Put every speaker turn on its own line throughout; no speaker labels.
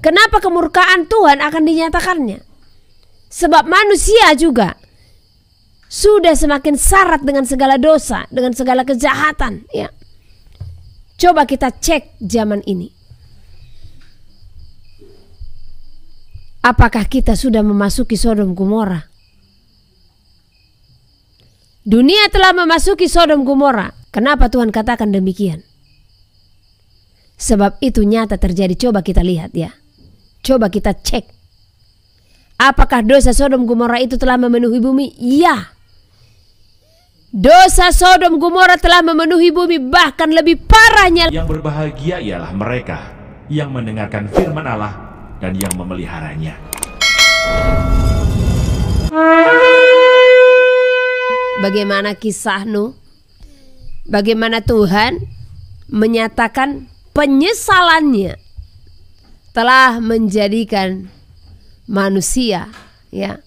Kenapa kemurkaan Tuhan akan dinyatakannya? Sebab manusia juga sudah semakin syarat dengan segala dosa, dengan segala kejahatan, ya. Coba kita cek zaman ini. Apakah kita sudah memasuki Sodom Gomora? Dunia telah memasuki Sodom Gomora. Kenapa Tuhan katakan demikian? Sebab itu nyata terjadi. Coba kita lihat ya. Coba kita cek. Apakah dosa Sodom Gomora itu telah memenuhi bumi? Iya. Dosa Sodom Gomora telah memenuhi bumi, bahkan lebih parahnya.
Yang berbahagia ialah mereka yang mendengarkan firman Allah dan yang memeliharanya.
Bagaimana kisah Nuh? Bagaimana Tuhan menyatakan penyesalannya telah menjadikan manusia, ya.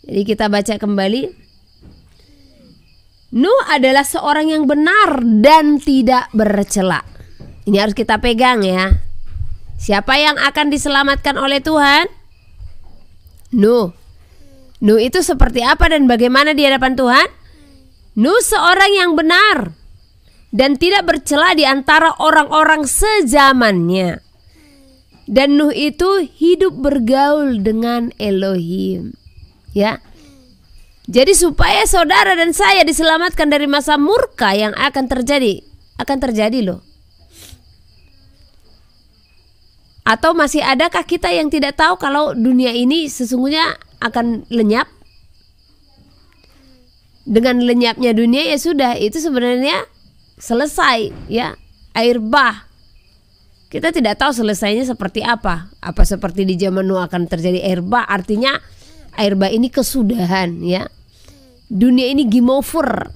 Jadi kita baca kembali. Nuh adalah seorang yang benar dan tidak bercela. Ini harus kita pegang ya. Siapa yang akan diselamatkan oleh Tuhan? Nuh. Nuh itu seperti apa dan bagaimana di hadapan Tuhan? Nuh seorang yang benar dan tidak bercela di antara orang-orang sezamannya. Dan Nuh itu hidup bergaul dengan Elohim. Ya. Jadi supaya saudara dan saya diselamatkan dari masa murka yang akan terjadi loh. Atau masih adakah kita yang tidak tahu kalau dunia ini sesungguhnya akan lenyap? Dengan lenyapnya dunia ya sudah, itu sebenarnya selesai ya, air bah. Kita tidak tahu selesainya seperti apa. Apa seperti di zaman Nuh akan terjadi air bah, artinya air bah ini kesudahan ya. Dunia ini game over.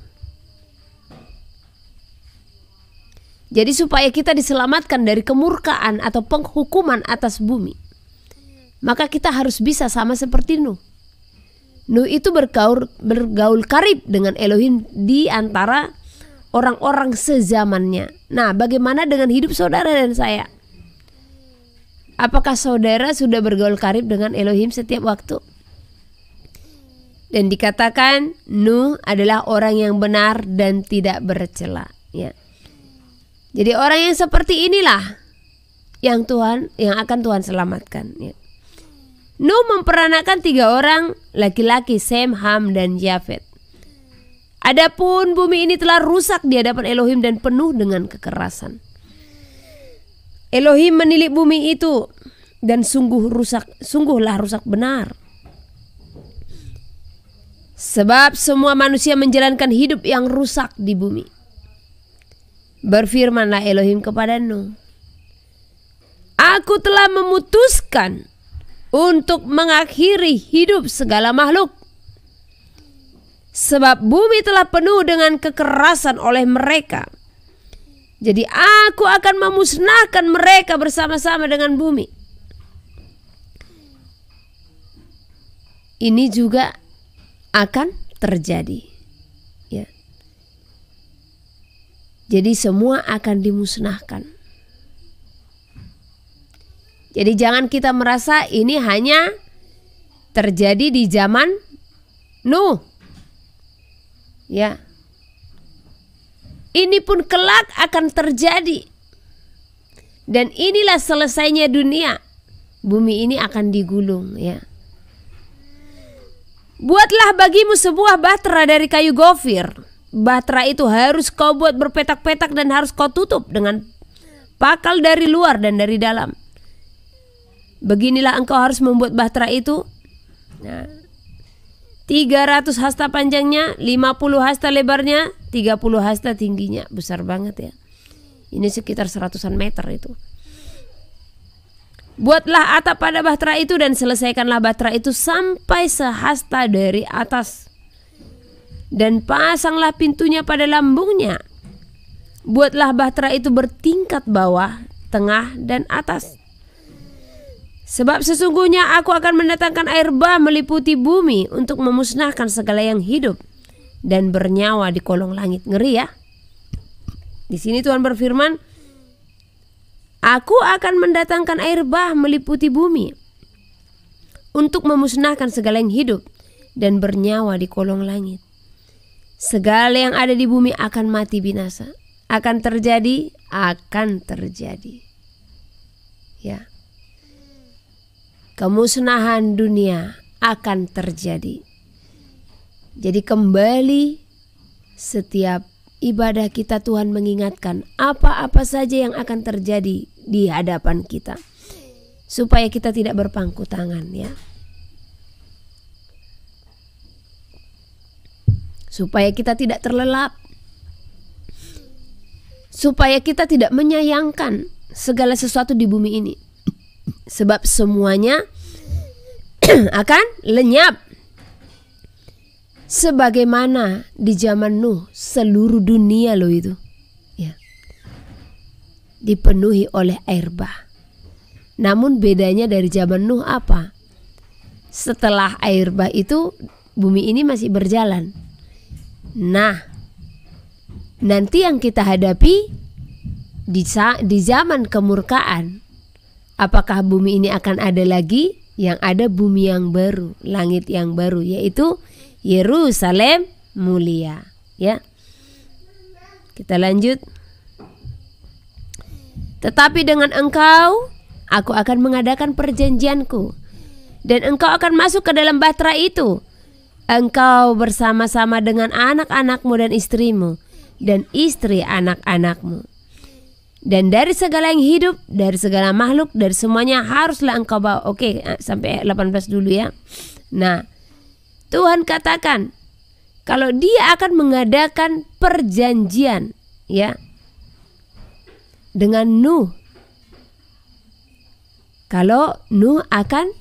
Jadi supaya kita diselamatkan dari kemurkaan atau penghukuman atas bumi, maka kita harus bisa sama seperti Nuh. Nuh itu bergaul karib dengan Elohim di antara orang-orang sezamannya. Nah, bagaimana dengan hidup saudara dan saya? Apakah saudara sudah bergaul karib dengan Elohim setiap waktu? Dan dikatakan Nuh adalah orang yang benar dan tidak bercela, ya. Jadi orang yang seperti inilah yang akan Tuhan selamatkan, ya. Nuh memperanakan 3 orang laki-laki, Sem, Ham, dan Yafet. Adapun bumi ini telah rusak di hadapan Elohim dan penuh dengan kekerasan. Elohim menilik bumi itu dan sungguhlah rusak benar. Sebab semua manusia menjalankan hidup yang rusak di bumi. Berfirmanlah Elohim kepada Nuh, Aku telah memutuskan untuk mengakhiri hidup segala makhluk. Sebab bumi telah penuh dengan kekerasan oleh mereka. Jadi aku akan memusnahkan mereka bersama-sama dengan bumi. Ini juga akan terjadi, ya. Jadi semua akan dimusnahkan. Jadi jangan kita merasa ini hanya terjadi di zaman Nuh, ya. Ini pun kelak akan terjadi. Dan inilah selesainya dunia. Bumi ini akan digulung, ya. Buatlah bagimu sebuah bahtera dari kayu gofir. Bahtera itu harus kau buat berpetak-petak dan harus kau tutup dengan pakal dari luar dan dari dalam. Beginilah engkau harus membuat bahtera itu. Nah, 300 hasta panjangnya, 50 hasta lebarnya, 30 hasta tingginya. Besar banget ya. Ini sekitar 100-an meter itu. Buatlah atap pada bahtera itu dan selesaikanlah bahtera itu sampai sehasta dari atas. Dan pasanglah pintunya pada lambungnya. Buatlah bahtera itu bertingkat bawah, tengah, dan atas. Sebab sesungguhnya aku akan mendatangkan air bah meliputi bumi untuk memusnahkan segala yang hidup dan bernyawa di kolong langit. Ngeri ya. Di sini Tuhan berfirman, Aku akan mendatangkan air bah meliputi bumi untuk memusnahkan segala yang hidup dan bernyawa di kolong langit. Segala yang ada di bumi akan mati binasa. Akan terjadi. Ya. Kemusnahan dunia akan terjadi. Jadi kembali setiap ibadah kita Tuhan mengingatkan apa-apa saja yang akan terjadi di hadapan kita, supaya kita tidak berpangku tangan, ya. Supaya kita tidak terlelap, supaya kita tidak menyayangkan segala sesuatu di bumi ini, sebab semuanya akan lenyap. Sebagaimana di zaman Nuh, seluruh dunia loh itu, ya, dipenuhi oleh air bah. Namun bedanya dari zaman Nuh apa? Setelah air bah itu bumi ini masih berjalan. Nah, nanti yang kita hadapi di zaman kemurkaan, apakah bumi ini akan ada lagi? Yang ada bumi yang baru, langit yang baru, yaitu Yerusalem mulia, ya. Kita lanjut. Tetapi dengan engkau aku akan mengadakan perjanjianku, dan engkau akan masuk ke dalam bahtera itu, engkau bersama-sama dengan anak-anakmu dan istrimu, dan istri anak-anakmu. Dan dari segala yang hidup, dari segala makhluk, dari semuanya haruslah engkau bawa. Oke, sampai 18 dulu ya. Nah, Tuhan katakan kalau Dia akan mengadakan perjanjian, ya, dengan Nuh. Kalau Nuh akan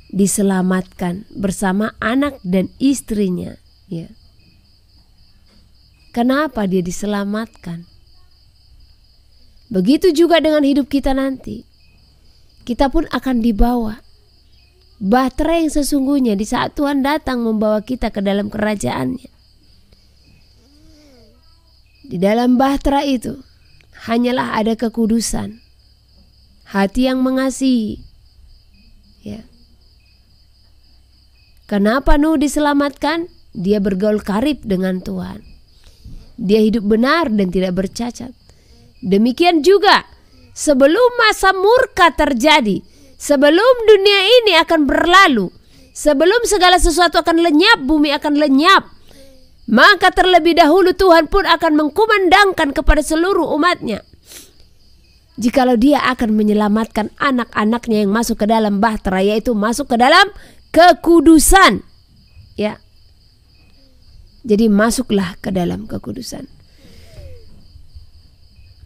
diselamatkan bersama anak dan istrinya, ya. Kenapa dia diselamatkan? Begitu juga dengan hidup kita nanti. Kita pun akan dibawa bahtera yang sesungguhnya di saat Tuhan datang membawa kita ke dalam kerajaan-Nya. Di dalam bahtera itu hanyalah ada kekudusan, hati yang mengasihi, ya. Kenapa Nuh diselamatkan? Dia bergaul karib dengan Tuhan. Dia hidup benar dan tidak bercacat. Demikian juga sebelum masa murka terjadi, sebelum dunia ini akan berlalu, sebelum segala sesuatu akan lenyap, bumi akan lenyap, maka terlebih dahulu Tuhan pun akan mengkumandangkan kepada seluruh umatnya, jikalau Dia akan menyelamatkan anak-anaknya yang masuk ke dalam bahtera, yaitu masuk ke dalam kekudusan, ya. Jadi masuklah ke dalam kekudusan.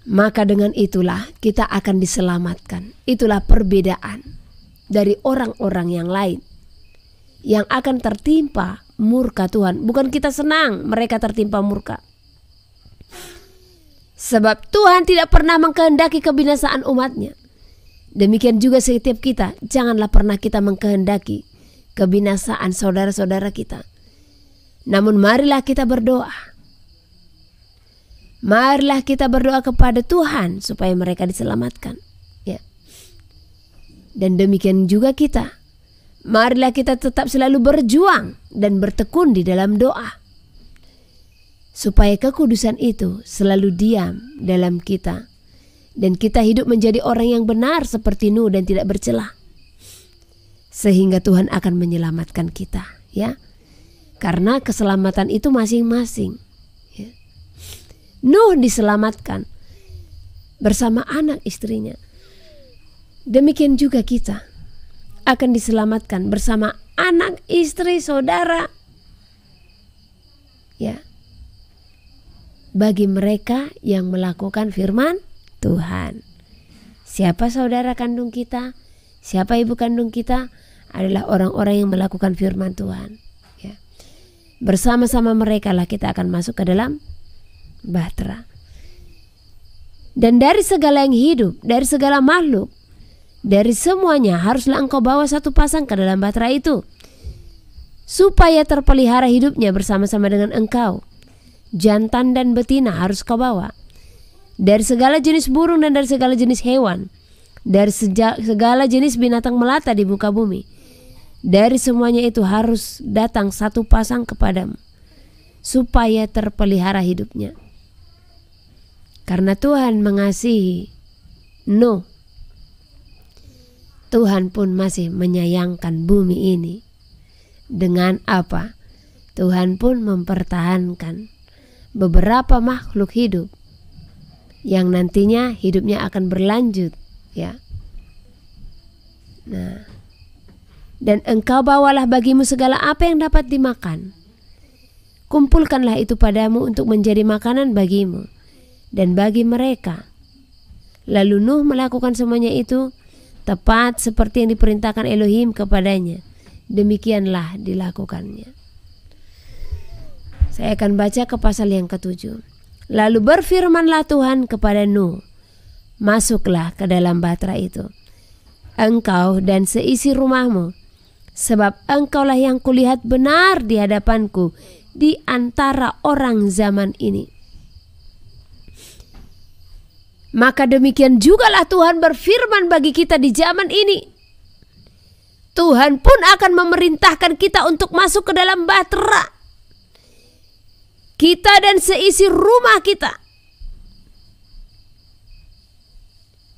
Maka dengan itulah kita akan diselamatkan. Itulah perbedaan dari orang-orang yang lain yang akan tertimpa murka Tuhan. Bukan kita senang mereka tertimpa murka, sebab Tuhan tidak pernah mengkehendaki kebinasaan umatnya. Demikian juga setiap kita, janganlah pernah kita mengkehendaki kebinasaan saudara-saudara kita. Namun marilah kita berdoa. Marilah kita berdoa kepada Tuhan supaya mereka diselamatkan, ya. Dan demikian juga kita. Marilah kita tetap selalu berjuang dan bertekun di dalam doa, supaya kekudusan itu selalu diam dalam kita, dan kita hidup menjadi orang yang benar seperti Nuh dan tidak bercelah, sehingga Tuhan akan menyelamatkan kita, ya. Karena keselamatan itu masing-masing. Nuh diselamatkan bersama anak istrinya. Demikian juga kita akan diselamatkan bersama anak, istri, saudara, ya. Bagi mereka yang melakukan firman Tuhan. Siapa saudara kandung kita? Siapa ibu kandung kita? Adalah orang-orang yang melakukan firman Tuhan, ya. Bersama-sama mereka lah kita akan masuk ke dalam bahtera. Dan dari segala yang hidup, dari segala makhluk, dari semuanya haruslah engkau bawa satu pasang ke dalam bahtera itu, supaya terpelihara hidupnya bersama-sama dengan engkau. Jantan dan betina harus kau bawa. dari segala jenis burung dan dari segala jenis hewan, dari segala jenis binatang melata di muka bumi. Dari semuanya itu harus datang satu pasang kepadamu, supaya terpelihara hidupnya. Karena Tuhan mengasihi Nuh, Tuhan pun masih menyayangkan bumi ini. Dengan apa? Tuhan pun mempertahankan beberapa makhluk hidup yang nantinya hidupnya akan berlanjut, ya. Nah, dan engkau bawalah bagimu segala apa yang dapat dimakan. Kumpulkanlah itu padamu untuk menjadi makanan bagimu dan bagi mereka. Lalu Nuh melakukan semuanya itu tepat seperti yang diperintahkan Elohim kepadanya. Demikianlah dilakukannya. Saya akan baca ke pasal yang ke-7. Lalu berfirmanlah Tuhan kepada Nuh, masuklah ke dalam bahtera itu, engkau dan seisi rumahmu, sebab engkaulah yang kulihat benar di hadapanku di antara orang zaman ini. Maka demikian jugalah Tuhan berfirman bagi kita di zaman ini. Tuhan pun akan memerintahkan kita untuk masuk ke dalam bahtera. Kita dan seisi rumah kita.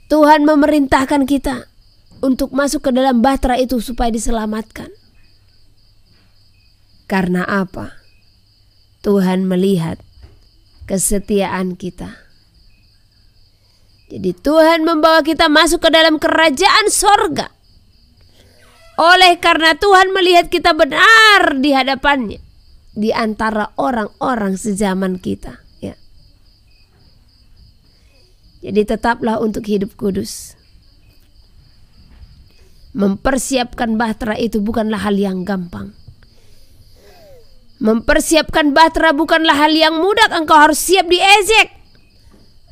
Tuhan memerintahkan kita untuk masuk ke dalam bahtera itu supaya diselamatkan. Karena apa? Tuhan melihat kesetiaan kita. Jadi Tuhan membawa kita masuk ke dalam kerajaan sorga. Oleh karena Tuhan melihat kita benar di hadapannya, di antara orang-orang sezaman kita, ya. Jadi tetaplah untuk hidup kudus. Mempersiapkan bahtera itu bukanlah hal yang gampang. Mempersiapkan bahtera bukanlah hal yang mudah. Engkau harus siap diejek.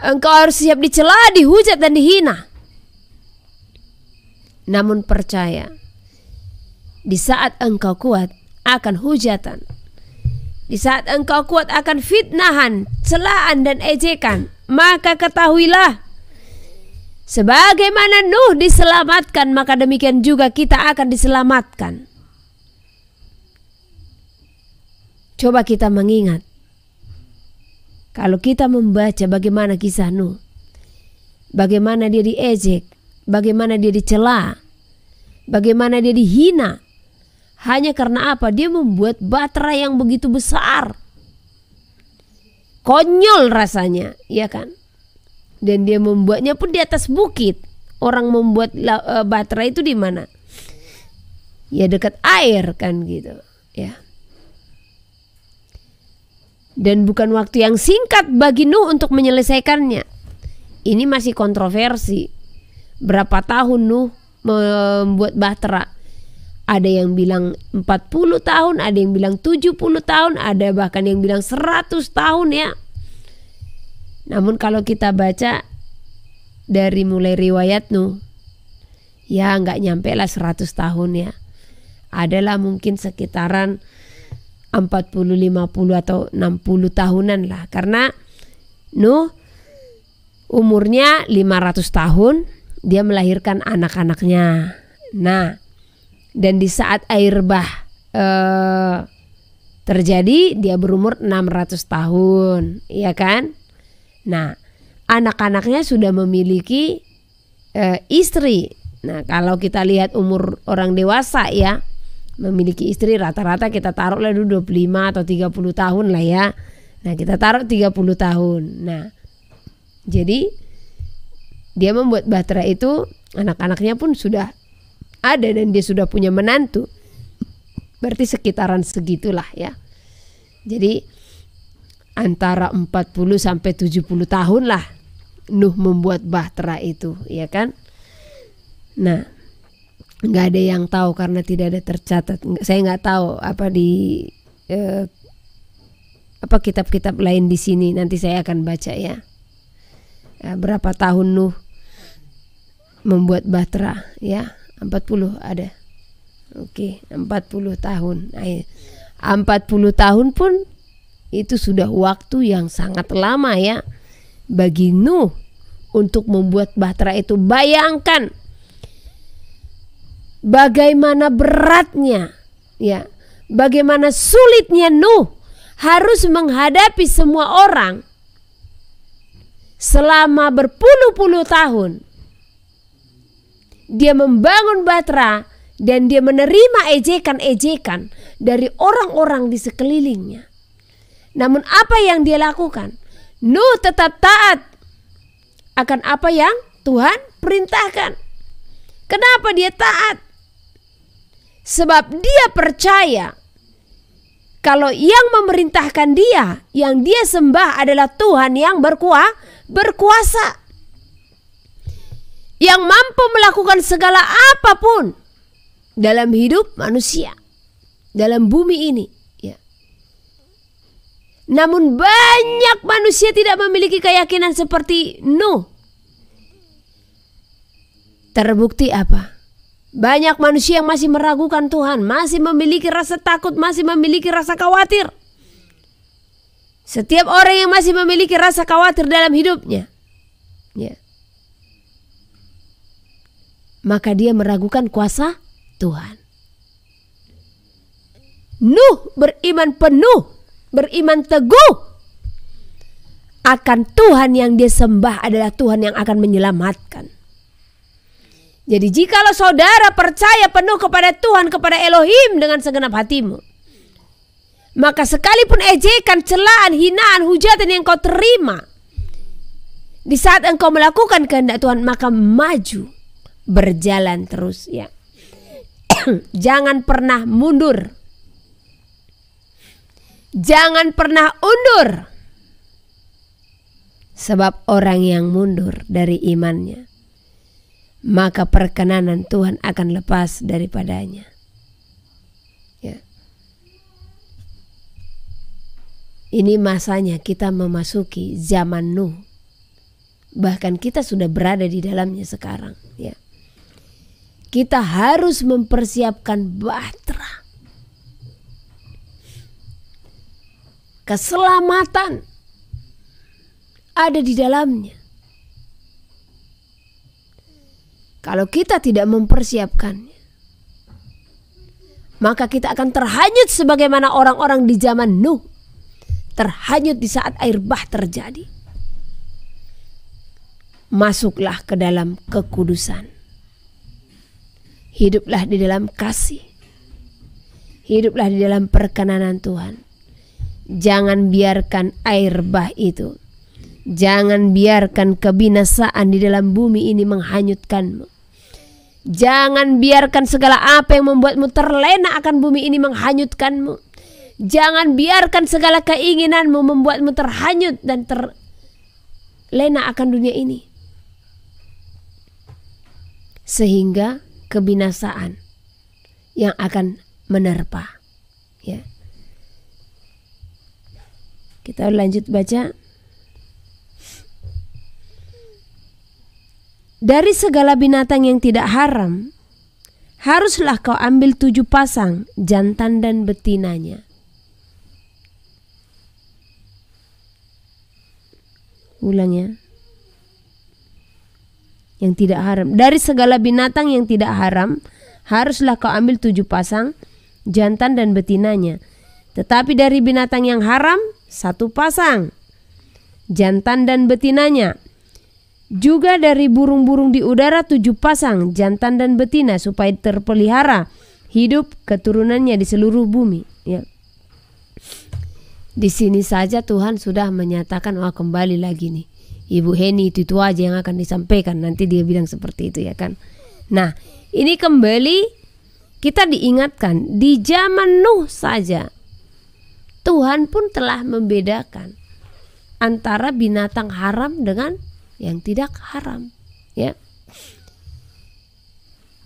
Engkau harus siap dicela, dihujat dan dihina. Namun percaya, di saat engkau kuat akan hujatan, di saat engkau kuat akan fitnahan, celaan dan ejekan, maka ketahuilah, sebagaimana Nuh diselamatkan, maka demikian juga kita akan diselamatkan. Coba kita mengingat, kalau kita membaca bagaimana kisah Nuh, bagaimana dia diejek, bagaimana dia dicela, bagaimana dia dihina, hanya karena apa? Dia membuat bahtera yang begitu besar. Konyol rasanya, ya kan? Dan dia membuatnya pun di atas bukit. Orang membuat bahtera itu di mana? Ya dekat air kan gitu, ya. Dan bukan waktu yang singkat bagi Nuh untuk menyelesaikannya. Ini masih kontroversi. Berapa tahun Nuh membuat bahtera? Ada yang bilang 40 tahun, ada yang bilang 70 tahun, ada bahkan yang bilang 100 tahun, ya. Namun kalau kita baca dari mulai riwayat Nuh, ya nggak nyampe lah 100 tahun, ya. Adalah mungkin sekitaran 40, 50 atau 60 tahunan lah. Karena Nuh umurnya 500 tahun, dia melahirkan anak-anaknya. Nah, dan di saat air bah terjadi, dia berumur 600 tahun, ya kan? Nah, anak-anaknya sudah memiliki istri. Nah, kalau kita lihat umur orang dewasa, ya, memiliki istri rata-rata kita taruh lah dulu 25 atau 30 tahun lah, ya. Nah, kita taruh 30 tahun. Nah, jadi dia membuat bahtera itu, anak-anaknya pun sudah ada dan dia sudah punya menantu. Berarti sekitaran segitulah, ya. Jadi antara 40 sampai 70 tahun lah Nuh membuat bahtera itu, ya kan? Nah, nggak ada yang tahu karena tidak ada tercatat. Saya nggak tahu apa di apa kitab-kitab lain di sini. Nanti saya akan baca, ya. Berapa tahun Nuh membuat bahtera, ya. 40 ada. Oke, 40 tahun. 40 tahun pun itu sudah waktu yang sangat lama, ya. bagi Nuh untuk membuat bahtera itu. Bayangkan bagaimana beratnya, ya, bagaimana sulitnya Nuh harus menghadapi semua orang selama berpuluh-puluh tahun. Dia membangun bahtera dan dia menerima ejekan-ejekan dari orang-orang di sekelilingnya. Namun apa yang dia lakukan? Nuh tetap taat akan apa yang Tuhan perintahkan. Kenapa dia taat? Sebab dia percaya kalau yang memerintahkan dia, yang dia sembah adalah Tuhan yang berkuasa, yang mampu melakukan segala apapun dalam hidup manusia, dalam bumi ini, ya. Namun banyak manusia tidak memiliki keyakinan seperti Nuh. Terbukti apa? Banyak manusia yang masih meragukan Tuhan, masih memiliki rasa takut, masih memiliki rasa khawatir. Setiap orang yang masih memiliki rasa khawatir dalam hidupnya, ya, maka dia meragukan kuasa Tuhan. Nuh beriman penuh, beriman teguh akan Tuhan yang dia sembah adalah Tuhan yang akan menyelamatkan. Jadi jikalau saudara percaya penuh kepada Tuhan, kepada Elohim dengan segenap hatimu, maka sekalipun ejekan, celaan, hinaan, hujatan yang kau terima di saat engkau melakukan kehendak Tuhan, maka maju, berjalan terus, ya. Jangan pernah mundur. Jangan pernah undur. Sebab orang yang mundur dari imannya, maka perkenanan Tuhan akan lepas daripadanya. Ya. Ini masanya kita memasuki zaman Nuh. Bahkan kita sudah berada di dalamnya sekarang. Ya. Kita harus mempersiapkan bahtera. Keselamatan ada di dalamnya. Kalau kita tidak mempersiapkannya, maka kita akan terhanyut sebagaimana orang-orang di zaman Nuh terhanyut di saat air bah terjadi. Masuklah ke dalam kekudusan. Hiduplah di dalam kasih. Hiduplah di dalam perkenanan Tuhan. Jangan biarkan air bah itu, jangan biarkan kebinasaan di dalam bumi ini menghanyutkanmu. Jangan biarkan segala apa yang membuatmu terlena akan bumi ini menghanyutkanmu. Jangan biarkan segala keinginanmu membuatmu terhanyut dan terlena akan dunia ini, sehingga kebinasaan yang akan menerpa. Ya. Kita lanjut baca. Dari segala binatang yang tidak haram, haruslah kau ambil 7 pasang jantan dan betinanya. Ulang ya. Yang tidak haram. Dari segala binatang yang tidak haram, haruslah kau ambil 7 pasang jantan dan betinanya. Tetapi dari binatang yang haram, 1 pasang jantan dan betinanya. Juga dari burung-burung di udara 7 pasang jantan dan betina, supaya terpelihara hidup keturunannya di seluruh bumi. Ya. Di sini saja Tuhan sudah menyatakan, wah kembali lagi nih Ibu Heni, itu aja yang akan disampaikan. Nanti dia bilang seperti itu, ya kan. Nah, ini kembali kita diingatkan di zaman Nuh saja Tuhan pun telah membedakan antara binatang haram dengan yang tidak haram, ya.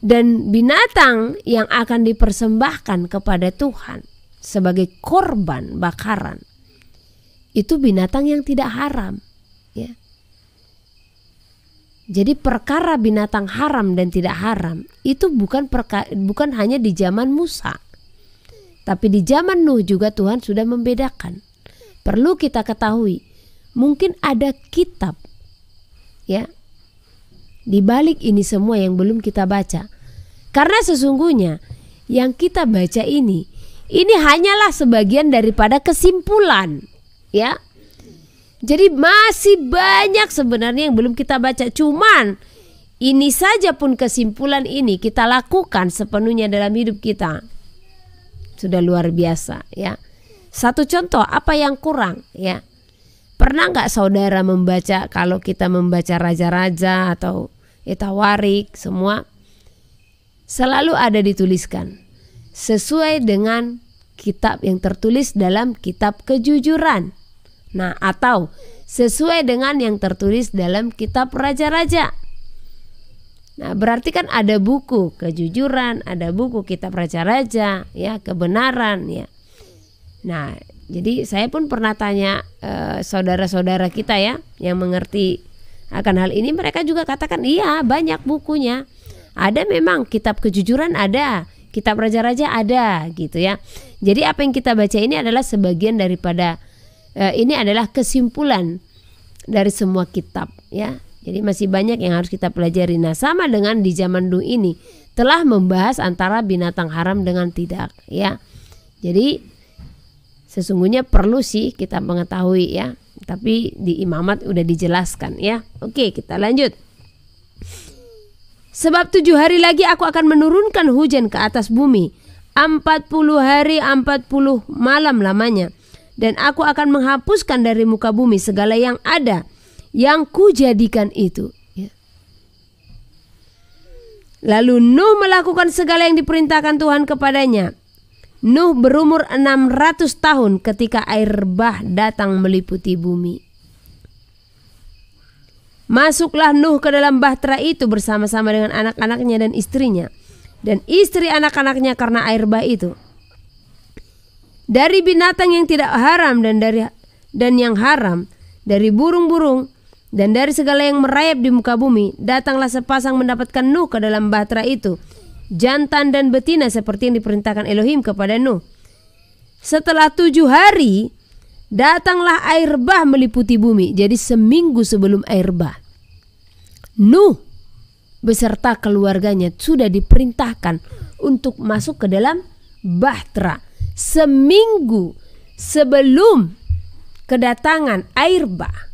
Dan binatang yang akan dipersembahkan kepada Tuhan sebagai korban bakaran itu binatang yang tidak haram, ya. Jadi perkara binatang haram dan tidak haram itu bukan hanya di zaman Musa, tapi di zaman Nuh juga Tuhan sudah membedakan. Perlu kita ketahui mungkin ada kitab ya di balik ini semua yang belum kita baca. Karena sesungguhnya yang kita baca ini hanyalah sebagian daripada kesimpulan ya. Jadi masih banyak sebenarnya yang belum kita baca. Cuman ini saja pun kesimpulan ini kita lakukan sepenuhnya dalam hidup kita. Sudah luar biasa ya. Satu contoh apa yang kurang ya. Pernah nggak saudara membaca, kalau kita membaca raja-raja atau Tawarik semua selalu ada dituliskan sesuai dengan kitab yang tertulis dalam kitab kejujuran. Nah, atau sesuai dengan yang tertulis dalam kitab raja-raja. Nah, berarti kan ada buku kejujuran, ada buku kitab raja-raja, ya, kebenaran, ya. Nah, jadi saya pun pernah tanya saudara-saudara kita ya yang mengerti akan hal ini, mereka juga katakan iya banyak bukunya. Ada memang kitab kejujuran ada, kitab raja-raja ada gitu ya. Jadi apa yang kita baca ini adalah sebagian daripada ini adalah kesimpulan dari semua kitab ya. Jadi masih banyak yang harus kita pelajari. Nah, sama dengan di zaman dulu ini telah membahas antara binatang haram dengan tidak ya. Jadi sesungguhnya perlu sih kita mengetahui ya. Tapi di imamat udah dijelaskan ya. Oke, kita lanjut. Sebab 7 hari lagi aku akan menurunkan hujan ke atas bumi, 40 hari 40 malam lamanya. Dan aku akan menghapuskan dari muka bumi segala yang ada yang kujadikan itu ya. Lalu Nuh melakukan segala yang diperintahkan Tuhan kepadanya. Nuh berumur 600 tahun ketika air bah datang meliputi bumi. Masuklah Nuh ke dalam bahtera itu bersama-sama dengan anak-anaknya dan istrinya, dan istri anak-anaknya karena air bah itu. Dari binatang yang tidak haram dan yang haram, dari burung-burung dan dari segala yang merayap di muka bumi, datanglah sepasang mendapatkan Nuh ke dalam bahtera itu, jantan dan betina seperti yang diperintahkan Elohim kepada Nuh. Setelah 7 hari datanglah air bah meliputi bumi. Jadi seminggu sebelum air bah, Nuh beserta keluarganya sudah diperintahkan untuk masuk ke dalam bahtera. Seminggu sebelum kedatangan air bah,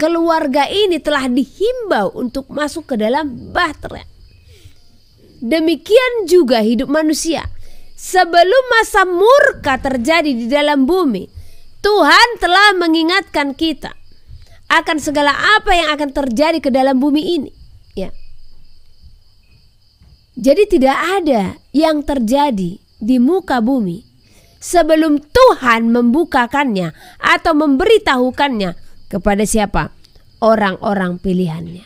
keluarga ini telah dihimbau untuk masuk ke dalam bahtera. Demikian juga hidup manusia. Sebelum masa murka terjadi di dalam bumi, Tuhan telah mengingatkan kita akan segala apa yang akan terjadi ke dalam bumi ini ya. Jadi tidak ada yang terjadi di muka bumi sebelum Tuhan membukakannya atau memberitahukannya kepada siapa? Orang-orang pilihannya.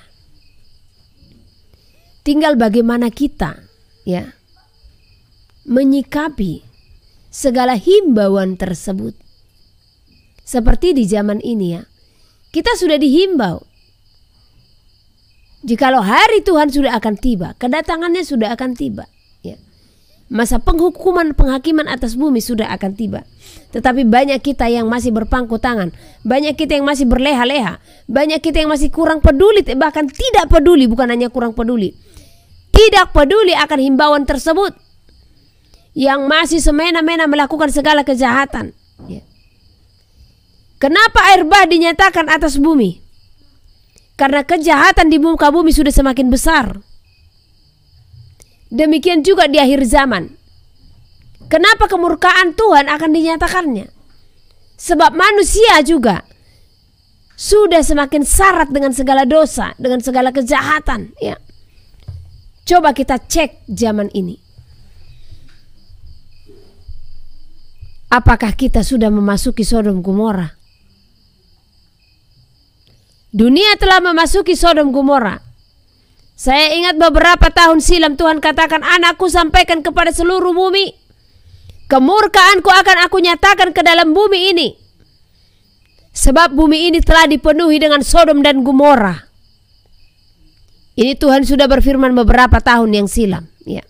Tinggal bagaimana kita ya menyikapi segala himbauan tersebut. Seperti di zaman ini ya, kita sudah dihimbau. Jikalau hari Tuhan sudah akan tiba, kedatangannya sudah akan tiba ya. Masa penghakiman atas bumi sudah akan tiba. Tetapi banyak kita yang masih berpangku tangan, banyak kita yang masih berleha-leha, banyak kita yang masih kurang peduli, bahkan tidak peduli, bukan hanya kurang peduli, tidak peduli akan himbauan tersebut, yang masih semena-mena melakukan segala kejahatan ya. Kenapa air bah dinyatakan atas bumi? Karena kejahatan di muka bumi sudah semakin besar. Demikian juga di akhir zaman. Kenapa kemurkaan Tuhan akan dinyatakannya? Sebab manusia juga sudah semakin syarat dengan segala dosa, dengan segala kejahatan ya. Coba kita cek zaman ini. Apakah kita sudah memasuki Sodom Gomora? Dunia telah memasuki Sodom Gomora. Saya ingat beberapa tahun silam Tuhan katakan, anakku sampaikan kepada seluruh bumi, kemurkaanku akan aku nyatakan ke dalam bumi ini. Sebab bumi ini telah dipenuhi dengan Sodom dan Gomora. Ini Tuhan sudah berfirman beberapa tahun yang silam ya.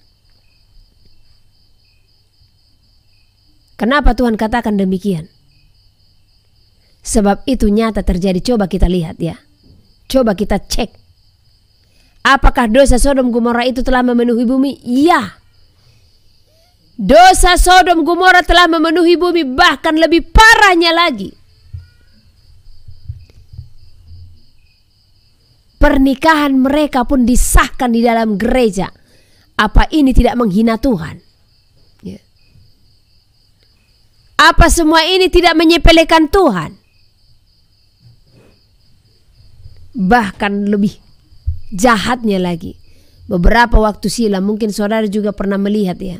Kenapa Tuhan katakan demikian? Sebab itu nyata terjadi. Coba kita lihat ya. Coba kita cek. Apakah dosa Sodom Gomora itu telah memenuhi bumi? Iya. Dosa Sodom Gomora telah memenuhi bumi, bahkan lebih parahnya lagi. Pernikahan mereka pun disahkan di dalam gereja. Apa ini tidak menghina Tuhan? Ya. Apa semua ini tidak menyepelekan Tuhan? Bahkan lebih jahatnya lagi. Beberapa waktu silam, mungkin saudara juga pernah melihat ya.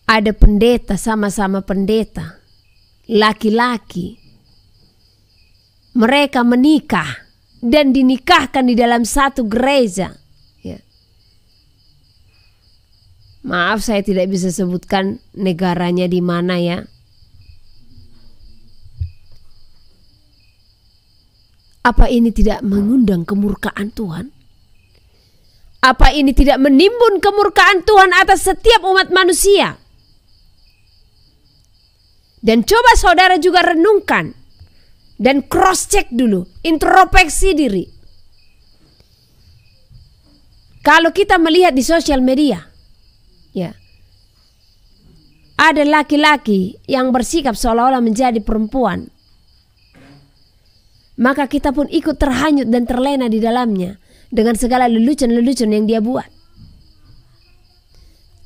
Ada pendeta, sama-sama pendeta, laki-laki. Mereka menikah dan dinikahkan di dalam satu gereja. Ya. Maaf, saya tidak bisa sebutkan negaranya di mana ya. Apa ini tidak mengundang kemurkaan Tuhan? Apa ini tidak menimbun kemurkaan Tuhan atas setiap umat manusia? Dan coba saudara juga renungkan dan cross check dulu, introspeksi diri. Kalau kita melihat di sosial media, ya, ada laki-laki yang bersikap seolah-olah menjadi perempuan, maka kita pun ikut terhanyut dan terlena di dalamnya dengan segala lelucon-lelucon yang dia buat.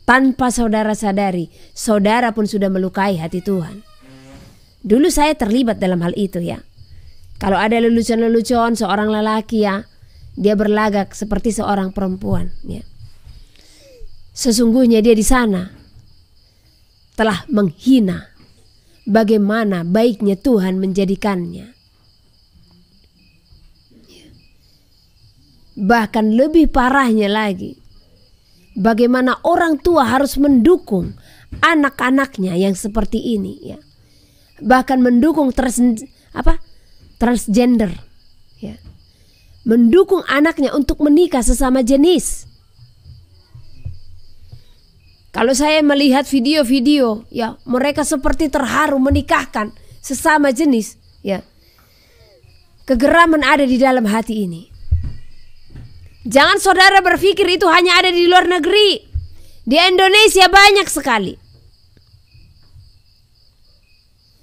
Tanpa saudara sadari, saudara pun sudah melukai hati Tuhan. Dulu saya terlibat dalam hal itu ya. Kalau ada lelucon-lelucon seorang lelaki ya, dia berlagak seperti seorang perempuan ya. Sesungguhnya dia di sana telah menghina bagaimana baiknya Tuhan menjadikannya. Bahkan lebih parahnya lagi, bagaimana orang tua harus mendukung anak-anaknya yang seperti ini ya. Bahkan mendukung transgender ya. Mendukung anaknya untuk menikah sesama jenis. Kalau saya melihat video-video ya, mereka seperti terharu menikahkan sesama jenis ya. Kegeraman ada di dalam hati ini. Jangan saudara berpikir itu hanya ada di luar negeri. Di Indonesia banyak sekali.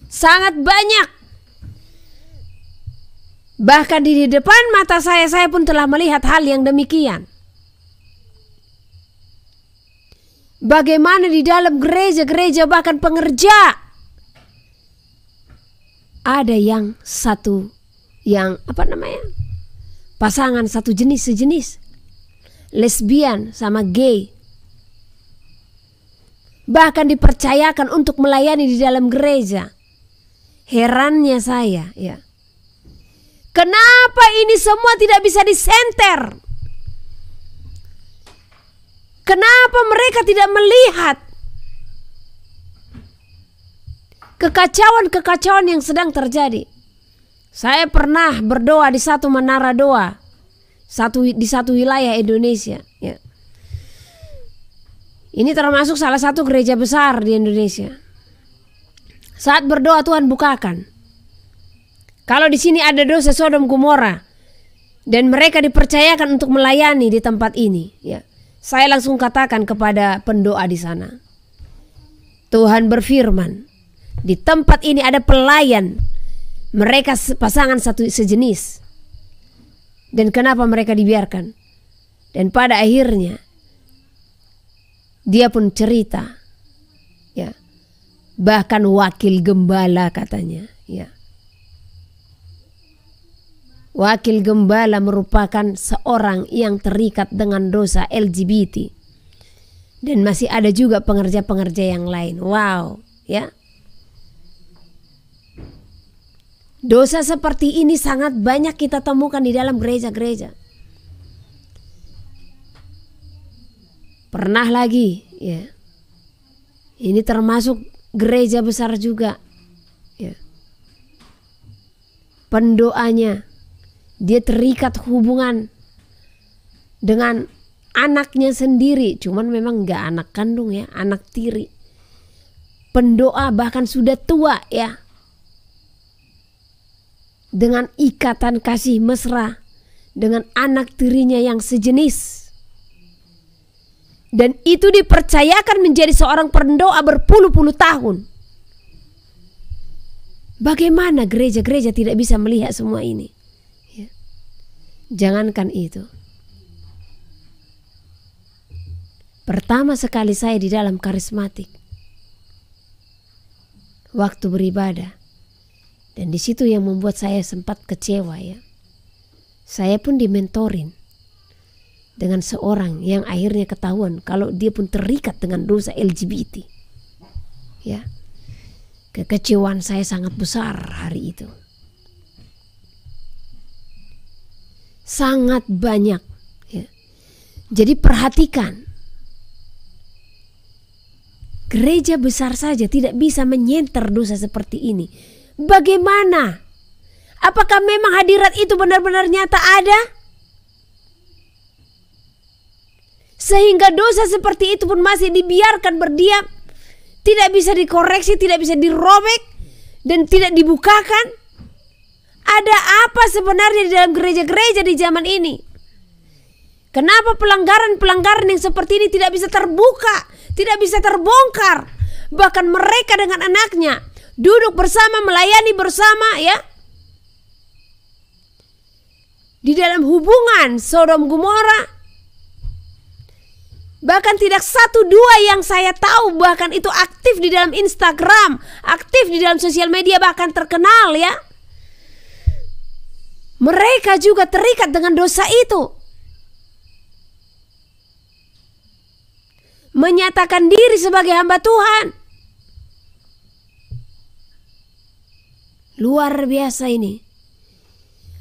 Sangat banyak. Bahkan di depan mata saya pun telah melihat hal yang demikian. Bagaimana di dalam gereja-gereja bahkan pengerja ada yang satu yang pasangan satu jenis sejenis, lesbian sama gay, bahkan dipercayakan untuk melayani di dalam gereja. Herannya saya ya, kenapa ini semua tidak bisa disenter? Kenapa mereka tidak melihat kekacauan-kekacauan yang sedang terjadi? Saya pernah berdoa di satu menara doa, di satu wilayah Indonesia. Ya. Ini termasuk salah satu gereja besar di Indonesia. Saat berdoa Tuhan bukakan, kalau di sini ada dosa Sodom Gomora dan mereka dipercayakan untuk melayani di tempat ini, ya, saya langsung katakan kepada pendoa di sana, Tuhan berfirman, di tempat ini ada pelayan, mereka pasangan satu sejenis, dan kenapa mereka dibiarkan? Dan pada akhirnya dia pun cerita, ya, bahkan wakil gembala katanya, ya, wakil gembala merupakan seorang yang terikat dengan dosa LGBT, dan masih ada juga pengerja-pengerja yang lain. Wow, ya. Dosa seperti ini sangat banyak kita temukan di dalam gereja-gereja. Pernah lagi, ya, ini termasuk gereja besar juga, ya. Pendoanya dia terikat hubungan dengan anaknya sendiri, cuman memang nggak anak kandung ya, anak tiri. Pendoa bahkan sudah tua ya, dengan ikatan kasih mesra dengan anak tirinya yang sejenis. Dan itu dipercayakan menjadi seorang pendoa berpuluh-puluh tahun. Bagaimana gereja-gereja tidak bisa melihat semua ini? Ya. Jangankan itu. Pertama sekali saya di dalam karismatik, waktu beribadah, dan di situ yang membuat saya sempat kecewa ya. Saya pun dimentorin dengan seorang yang akhirnya ketahuan kalau dia pun terikat dengan dosa LGBT. Ya. Kekecewaan saya sangat besar hari itu. Sangat banyak ya. Jadi perhatikan, gereja besar saja tidak bisa menyenter dosa seperti ini. Bagaimana? Apakah memang hadirat itu benar-benar nyata ada? Sehingga dosa seperti itu pun masih dibiarkan berdiam, tidak bisa dikoreksi, tidak bisa dirobek, dan tidak dibukakan. Ada apa sebenarnya di dalam gereja-gereja di zaman ini? Kenapa pelanggaran-pelanggaran yang seperti ini tidak bisa terbuka, tidak bisa terbongkar? Bahkan mereka dengan anaknya duduk bersama, melayani bersama ya. Di dalam hubungan Sodom Gomora, bahkan tidak satu dua yang saya tahu, bahkan itu aktif di dalam Instagram, aktif di dalam sosial media, bahkan terkenal ya. Mereka juga terikat dengan dosa itu. Menyatakan diri sebagai hamba Tuhan. Luar biasa ini.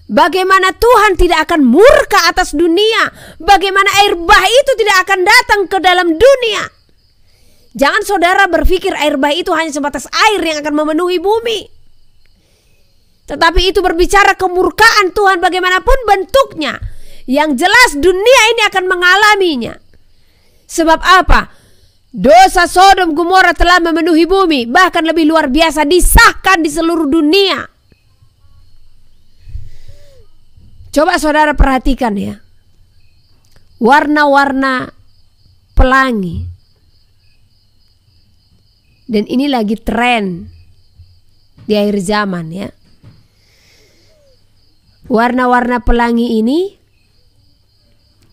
Bagaimana Tuhan tidak akan murka atas dunia? Bagaimana air bah itu tidak akan datang ke dalam dunia? Jangan saudara berpikir air bah itu hanya sebatas air yang akan memenuhi bumi. Tetapi itu berbicara kemurkaan Tuhan bagaimanapun bentuknya. Yang jelas dunia ini akan mengalaminya. Sebab apa? Dosa Sodom Gomora telah memenuhi bumi. Bahkan lebih luar biasa, disahkan di seluruh dunia. Coba saudara perhatikan ya. Warna-warna pelangi. Dan ini lagi tren di akhir zaman ya. Warna-warna pelangi ini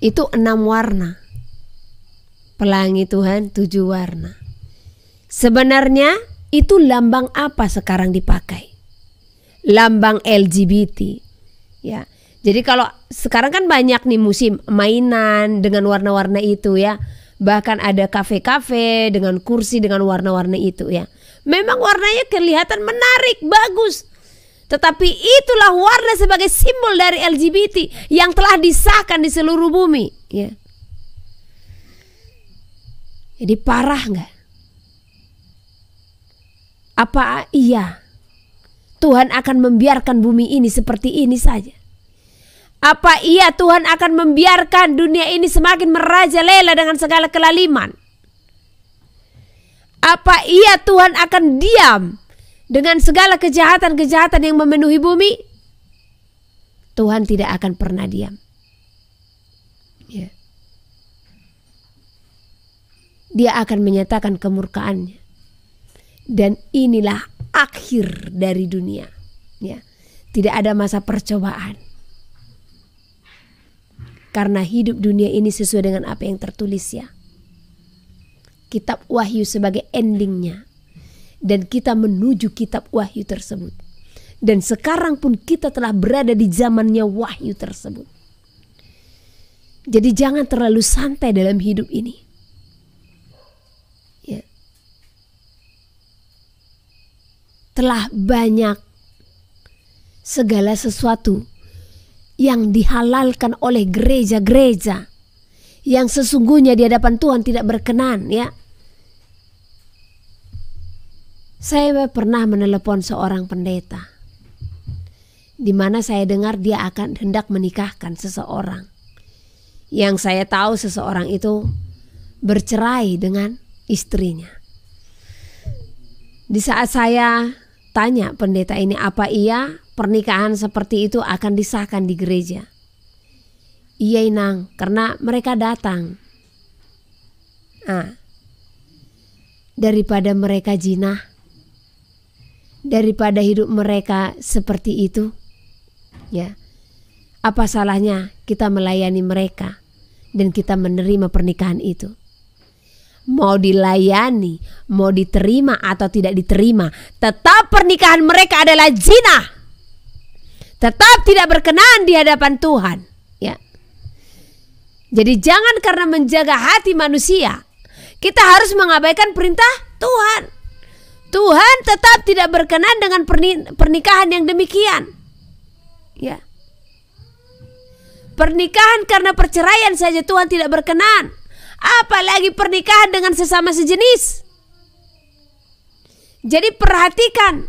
itu 6 warna. Pelangi Tuhan 7 warna. Sebenarnya itu lambang apa sekarang dipakai? Lambang LGBT. Ya. Jadi kalau sekarang kan banyak nih musim mainan dengan warna-warna itu ya. Bahkan ada kafe-kafe dengan kursi dengan warna-warna itu ya. Memang warnanya kelihatan menarik, bagus. Tetapi itulah warna sebagai simbol dari LGBT yang telah disahkan di seluruh bumi ya. Jadi parah nggak? Apa iya Tuhan akan membiarkan bumi ini seperti ini saja? Apa iya Tuhan akan membiarkan dunia ini semakin merajalela dengan segala kelaliman? Apa iya Tuhan akan diam dengan segala kejahatan-kejahatan yang memenuhi bumi? Tuhan tidak akan pernah diam. Ya. Dia akan menyatakan kemurkaannya. Dan inilah akhir dari dunia. Ya. Tidak ada masa percobaan. Karena hidup dunia ini sesuai dengan apa yang tertulis ya. Kitab Wahyu sebagai endingnya. Dan kita menuju kitab Wahyu tersebut. Dan sekarang pun kita telah berada di zamannya Wahyu tersebut. Jadi jangan terlalu santai dalam hidup ini. Ya. Telah banyak segala sesuatu yang dihalalkan oleh gereja-gereja yang sesungguhnya di hadapan Tuhan tidak berkenan ya. Saya pernah menelepon seorang pendeta di mana saya dengar dia akan hendak menikahkan seseorang yang saya tahu seseorang itu bercerai dengan istrinya. Di saat saya tanya pendeta ini apa iya pernikahan seperti itu akan disahkan di gereja. Iya inang, karena mereka datang. Daripada mereka zina, daripada hidup mereka seperti itu, ya, apa salahnya kita melayani mereka dan kita menerima pernikahan itu? Mau dilayani, mau diterima atau tidak diterima, tetap pernikahan mereka adalah zina, tetap tidak berkenan di hadapan Tuhan, ya. Jadi jangan karena menjaga hati manusia kita harus mengabaikan perintah Tuhan. Tuhan tetap tidak berkenan dengan pernikahan yang demikian, ya. Pernikahan karena perceraian saja Tuhan tidak berkenan, apalagi pernikahan dengan sesama sejenis. Jadi perhatikan,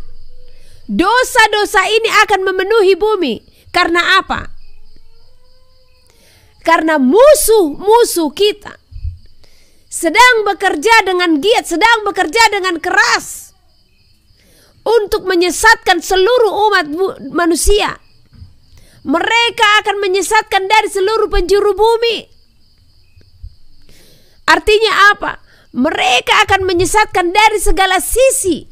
dosa-dosa ini akan memenuhi bumi. Karena apa? Karena musuh-musuh kita sedang bekerja dengan giat, sedang bekerja dengan keras untuk menyesatkan seluruh umat manusia. Mereka akan menyesatkan dari seluruh penjuru bumi. Artinya apa? Mereka akan menyesatkan dari segala sisi,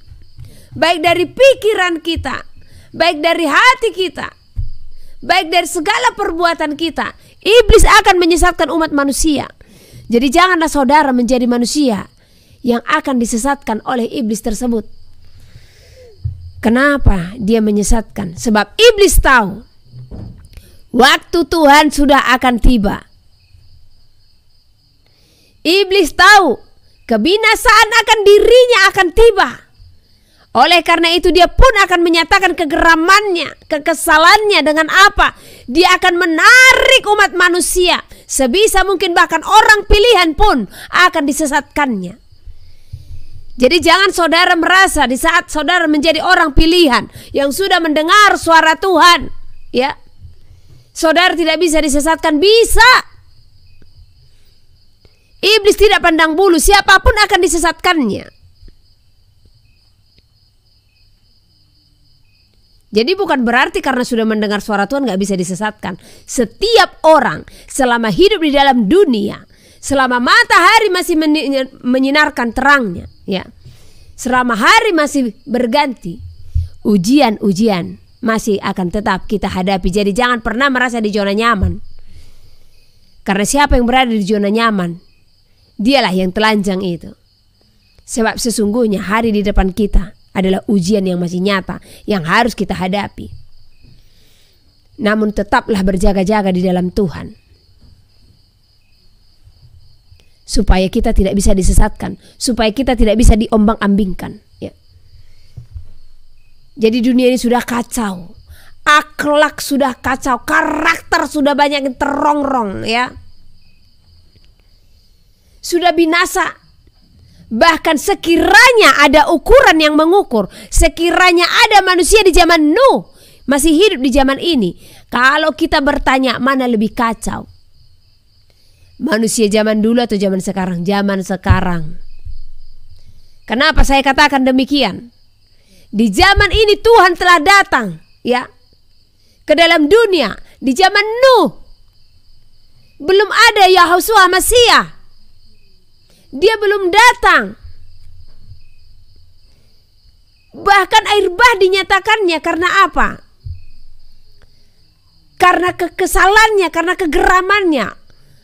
baik dari pikiran kita, baik dari hati kita, baik dari segala perbuatan kita. Iblis akan menyesatkan umat manusia. Jadi janganlah saudara menjadi manusia yang akan disesatkan oleh iblis tersebut. Kenapa dia menyesatkan? Sebab iblis tahu waktu Tuhan sudah akan tiba. Iblis tahu kebinasaan akan dirinya akan tiba. Oleh karena itu dia pun akan menyatakan kegeramannya, kekesalannya dengan apa? Dia akan menarik umat manusia. Sebisa mungkin bahkan orang pilihan pun akan disesatkannya. Jadi jangan saudara merasa di saat saudara menjadi orang pilihan yang sudah mendengar suara Tuhan, ya, saudara tidak bisa disesatkan. Bisa. Iblis tidak pandang bulu, siapapun akan disesatkannya. Jadi bukan berarti karena sudah mendengar suara Tuhan gak bisa disesatkan. Setiap orang selama hidup di dalam dunia, selama matahari masih menyinarkan terangnya, ya, selama hari masih berganti, ujian-ujian masih akan tetap kita hadapi. Jadi jangan pernah merasa di zona nyaman. Karena siapa yang berada di zona nyaman, dialah yang telanjang itu. Sebab sesungguhnya hari di depan kita adalah ujian yang masih nyata, yang harus kita hadapi. Namun tetaplah berjaga-jaga di dalam Tuhan, supaya kita tidak bisa disesatkan, supaya kita tidak bisa diombang-ambingkan, ya. Jadi dunia ini sudah kacau, akhlak sudah kacau, karakter sudah banyak yang terongrong, ya. Sudah binasa. Bahkan sekiranya ada ukuran yang mengukur, sekiranya ada manusia di zaman Nuh masih hidup di zaman ini, kalau kita bertanya mana lebih kacau, manusia zaman dulu atau zaman sekarang? Zaman sekarang. Kenapa saya katakan demikian? Di zaman ini Tuhan telah datang, ya, ke dalam dunia. Di zaman Nuh belum ada Yahushua Masiah. Dia belum datang. Bahkan air bah dinyatakannya karena apa? Karena kekesalannya, karena kegeramannya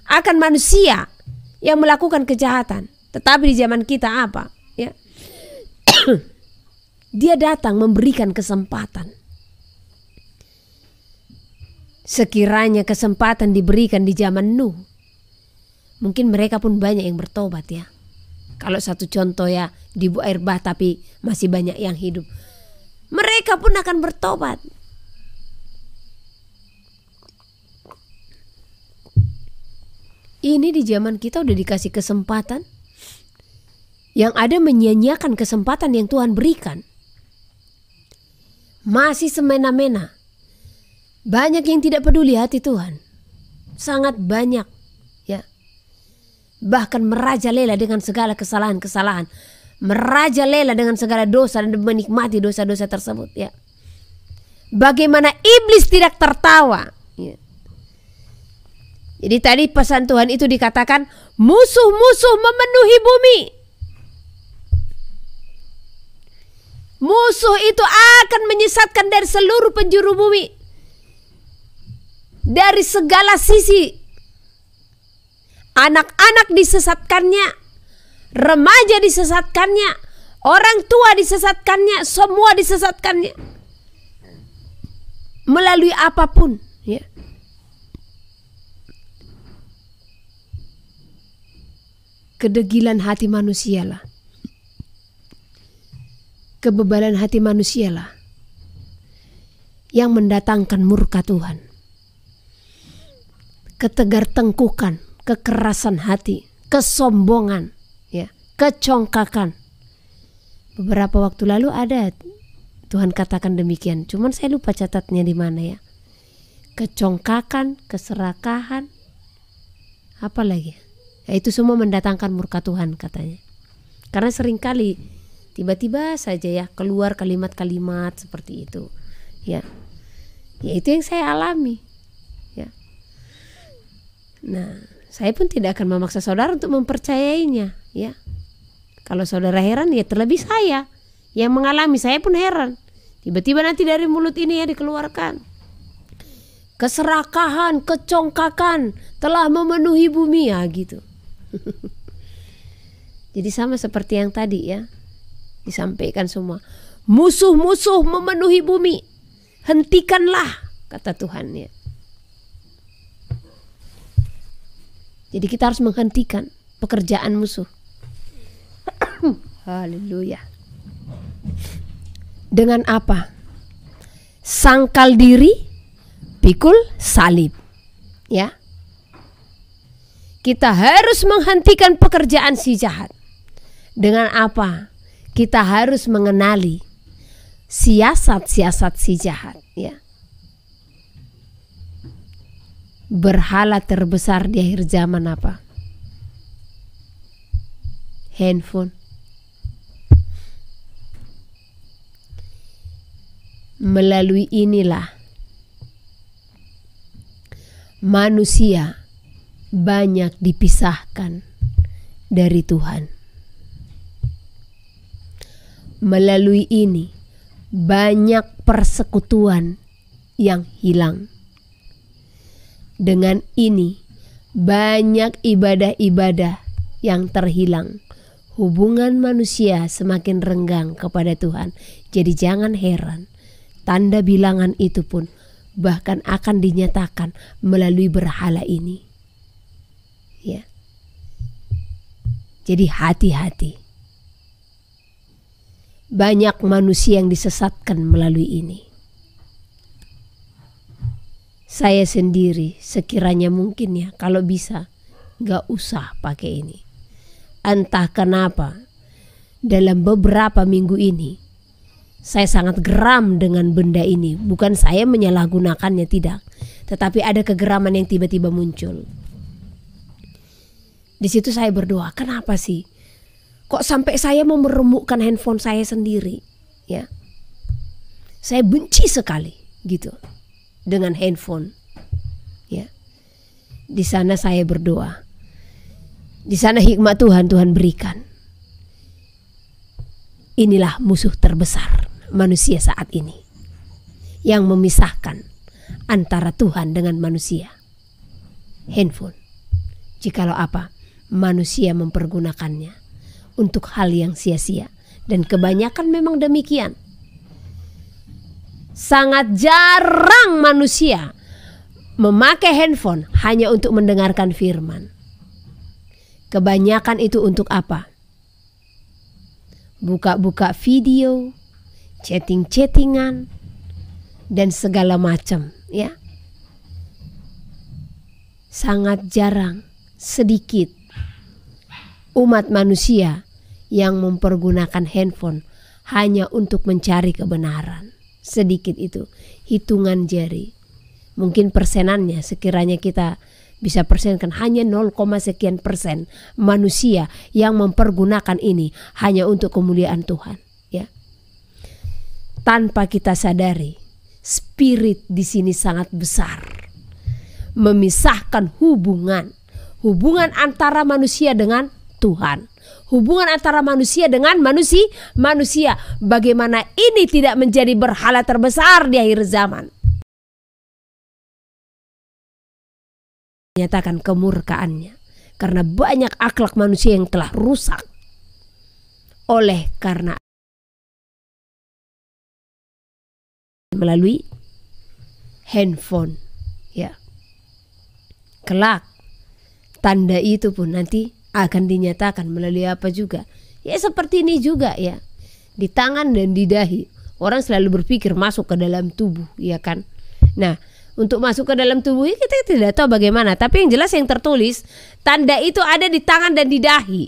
akan manusia yang melakukan kejahatan. Tetapi di zaman kita apa? Ya. Dia datang memberikan kesempatan. Sekiranya kesempatan diberikan di zaman Nuh, mungkin mereka pun banyak yang bertobat, ya. Kalau satu contoh, ya, di buah air bah tapi masih banyak yang hidup, mereka pun akan bertobat. Ini di zaman kita udah dikasih kesempatan, yang ada menyia-nyiakan kesempatan yang Tuhan berikan. Masih semena-mena. Banyak yang tidak peduli hati Tuhan. Sangat banyak. Bahkan merajalela dengan segala kesalahan-kesalahan, merajalela dengan segala dosa dan menikmati dosa-dosa tersebut, ya. bagaimana iblis tidak tertawa. Ya. Jadi tadi pesan Tuhan itu dikatakan musuh-musuh memenuhi bumi. Musuh itu akan menyesatkan dari seluruh penjuru bumi, dari segala sisi. Anak-anak disesatkannya, remaja disesatkannya, orang tua disesatkannya, semua disesatkannya. Melalui apapun, ya. Kedegilan hati manusialah, kebebalan hati manusialah yang mendatangkan murka Tuhan. Ketegar-tengkukan, kekerasan hati, kesombongan, ya, kecongkakan. Beberapa waktu lalu ada Tuhan katakan demikian, cuman saya lupa catatnya di mana ya. Kecongkakan, keserakahan, apa lagi? Ya, itu semua mendatangkan murka Tuhan katanya. Karena seringkali tiba-tiba saja ya keluar kalimat-kalimat seperti itu. Ya. Ya itu yang saya alami. Ya. Nah, saya pun tidak akan memaksa saudara untuk mempercayainya, ya. Kalau saudara heran, ya terlebih saya yang mengalami, saya pun heran. Tiba-tiba nanti dari mulut ini ya dikeluarkan. Keserakahan, kecongkakan telah memenuhi bumi, ya gitu. Jadi sama seperti yang tadi ya disampaikan semua. Musuh-musuh memenuhi bumi, hentikanlah, kata Tuhan ya. Jadi kita harus menghentikan pekerjaan musuh. Haleluya. Dengan apa? Sangkal diri, pikul salib. Ya. Kita harus menghentikan pekerjaan si jahat. Dengan apa? Kita harus mengenali siasat-siasat si jahat, ya. Berhala terbesar di akhir zaman apa? Handphone. Melalui inilah manusia banyak dipisahkan dari Tuhan. Melalui ini banyak persekutuan yang hilang. Dengan ini banyak ibadah-ibadah yang terhilang. Hubungan manusia semakin renggang kepada Tuhan. Jadi jangan heran, tanda bilangan itu pun bahkan akan dinyatakan melalui berhala ini. Ya. Jadi hati-hati. Banyak manusia yang disesatkan melalui ini. Saya sendiri sekiranya mungkin ya, kalau bisa gak usah pakai ini. Entah kenapa dalam beberapa minggu ini saya sangat geram dengan benda ini. Bukan saya menyalahgunakannya, tidak. Tetapi ada kegeraman yang tiba-tiba muncul. Di situ saya berdoa, kenapa sih? Kok sampai saya mau meremukkan handphone saya sendiri? Ya, saya benci sekali gitu dengan handphone. Ya, di sana saya berdoa. Di sana hikmat Tuhan berikan. Inilah musuh terbesar manusia saat ini, yang memisahkan antara Tuhan dengan manusia. Handphone. Jikalau apa? Manusia mempergunakannya untuk hal yang sia-sia. Dan kebanyakan memang demikian. Sangat jarang manusia memakai handphone hanya untuk mendengarkan firman. Kebanyakan itu untuk apa? Buka-buka video, chatting-chattingan, dan segala macam, ya. Sangat jarang, sedikit umat manusia yang mempergunakan handphone hanya untuk mencari kebenaran. Sedikit itu, hitungan jari. Mungkin persenannya sekiranya kita bisa persenkan hanya 0, sekian persen manusia yang mempergunakan ini hanya untuk kemuliaan Tuhan, ya. Tanpa kita sadari, spirit di sini sangat besar. Memisahkan hubungan antara manusia dengan Tuhan. Hubungan antara manusia dengan manusia. Bagaimana ini tidak menjadi berhala terbesar di akhir zaman. Menyatakan kemurkaannya. Karena banyak akhlak manusia yang telah rusak. Oleh karena melalui handphone. Ya. Kelak tanda itu pun nanti akan dinyatakan melalui apa juga. Ya seperti ini juga ya. Di tangan dan di dahi. Orang selalu berpikir masuk ke dalam tubuh, ya kan? Nah, untuk masuk ke dalam tubuh kita tidak tahu bagaimana. Tapi yang jelas yang tertulis, tanda itu ada di tangan dan di dahi.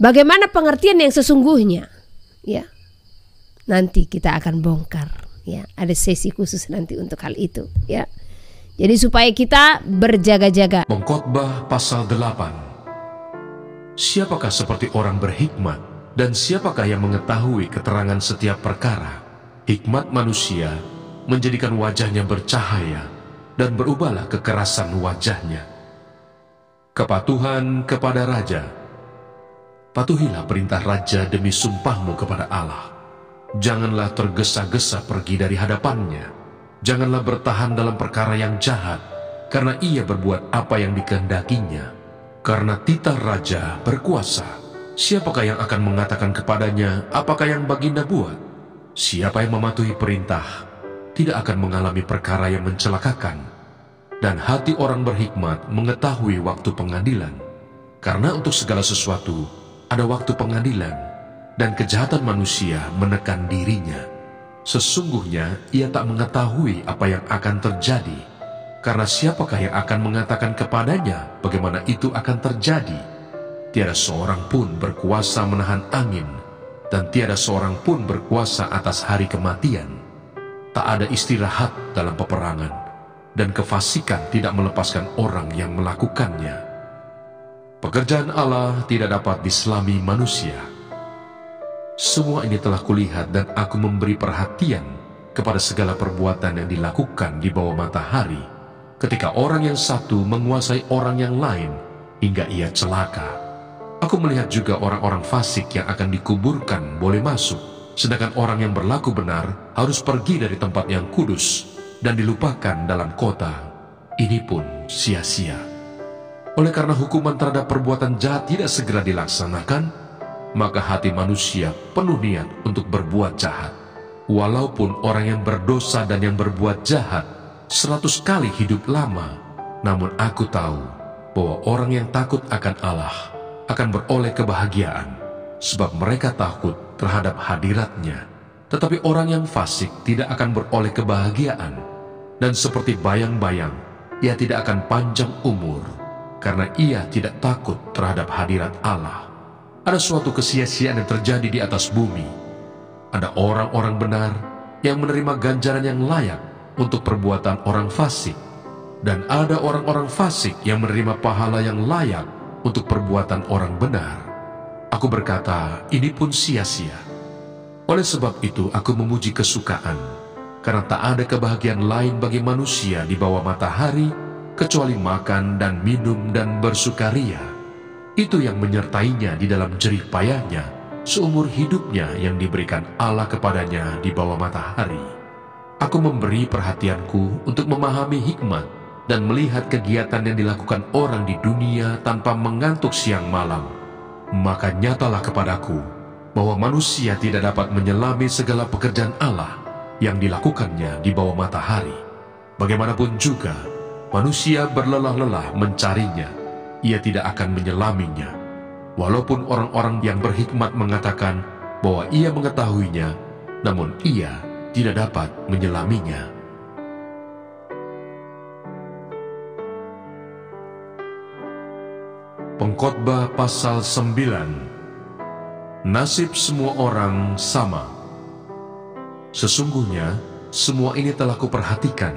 Bagaimana pengertian yang sesungguhnya? Ya. Nanti kita akan bongkar, ya. Ada sesi khusus nanti untuk hal itu, ya. Jadi supaya kita berjaga-jaga.
Pengkhotbah pasal 8. Siapakah seperti orang berhikmat, dan siapakah yang mengetahui keterangan setiap perkara? Hikmat manusia menjadikan wajahnya bercahaya, dan berubahlah kekerasan wajahnya. Kepatuhan kepada raja. Patuhilah perintah raja demi sumpahmu kepada Allah. Janganlah tergesa-gesa pergi dari hadapannya. Janganlah bertahan dalam perkara yang jahat, karena ia berbuat apa yang dikehendakinya. Karena titah raja berkuasa, siapakah yang akan mengatakan kepadanya, apakah yang baginda buat? Siapa yang mematuhi perintah, tidak akan mengalami perkara yang mencelakakan. Dan hati orang berhikmat mengetahui waktu pengadilan. Karena untuk segala sesuatu ada waktu pengadilan, dan kejahatan manusia menekan dirinya. Sesungguhnya ia tak mengetahui apa yang akan terjadi, karena siapakah yang akan mengatakan kepadanya bagaimana itu akan terjadi? Tiada seorang pun berkuasa menahan angin, dan tiada seorang pun berkuasa atas hari kematian. Tak ada istirahat dalam peperangan, dan kefasikan tidak melepaskan orang yang melakukannya. Pekerjaan Allah tidak dapat diselami manusia. Semua ini telah kulihat, dan aku memberi perhatian kepada segala perbuatan yang dilakukan di bawah matahari, ketika orang yang satu menguasai orang yang lain hingga ia celaka. Aku melihat juga orang-orang fasik yang akan dikuburkan boleh masuk, sedangkan orang yang berlaku benar harus pergi dari tempat yang kudus dan dilupakan dalam kota. Ini pun sia-sia. Oleh karena hukuman terhadap perbuatan jahat tidak segera dilaksanakan, maka hati manusia penuh niat untuk berbuat jahat. Walaupun orang yang berdosa dan yang berbuat jahat 100 kali hidup lama, namun aku tahu bahwa orang yang takut akan Allah akan beroleh kebahagiaan, sebab mereka takut terhadap hadirat-Nya. Tetapi orang yang fasik tidak akan beroleh kebahagiaan, dan seperti bayang-bayang ia tidak akan panjang umur, karena ia tidak takut terhadap hadirat Allah. Ada suatu kesia-siaan yang terjadi di atas bumi. Ada orang-orang benar yang menerima ganjaran yang layak untuk perbuatan orang fasik, dan ada orang-orang fasik yang menerima pahala yang layak untuk perbuatan orang benar. Aku berkata, ini pun sia-sia. Oleh sebab itu aku memuji kesukaan, karena tak ada kebahagiaan lain bagi manusia di bawah matahari kecuali makan dan minum dan bersukaria. Itu yang menyertainya di dalam jerih payahnya seumur hidupnya yang diberikan Allah kepadanya di bawah matahari. Aku memberi perhatianku untuk memahami hikmat dan melihat kegiatan yang dilakukan orang di dunia tanpa mengantuk siang malam. Maka nyatalah kepadaku bahwa manusia tidak dapat menyelami segala pekerjaan Allah yang dilakukannya di bawah matahari. Bagaimanapun juga, manusia berlelah-lelah mencarinya, ia tidak akan menyelaminya. Walaupun orang-orang yang berhikmat mengatakan bahwa ia mengetahuinya, namun ia tidak dapat menyelaminya. Pengkhotbah pasal 9. Nasib semua orang sama. Sesungguhnya semua ini telah kuperhatikan,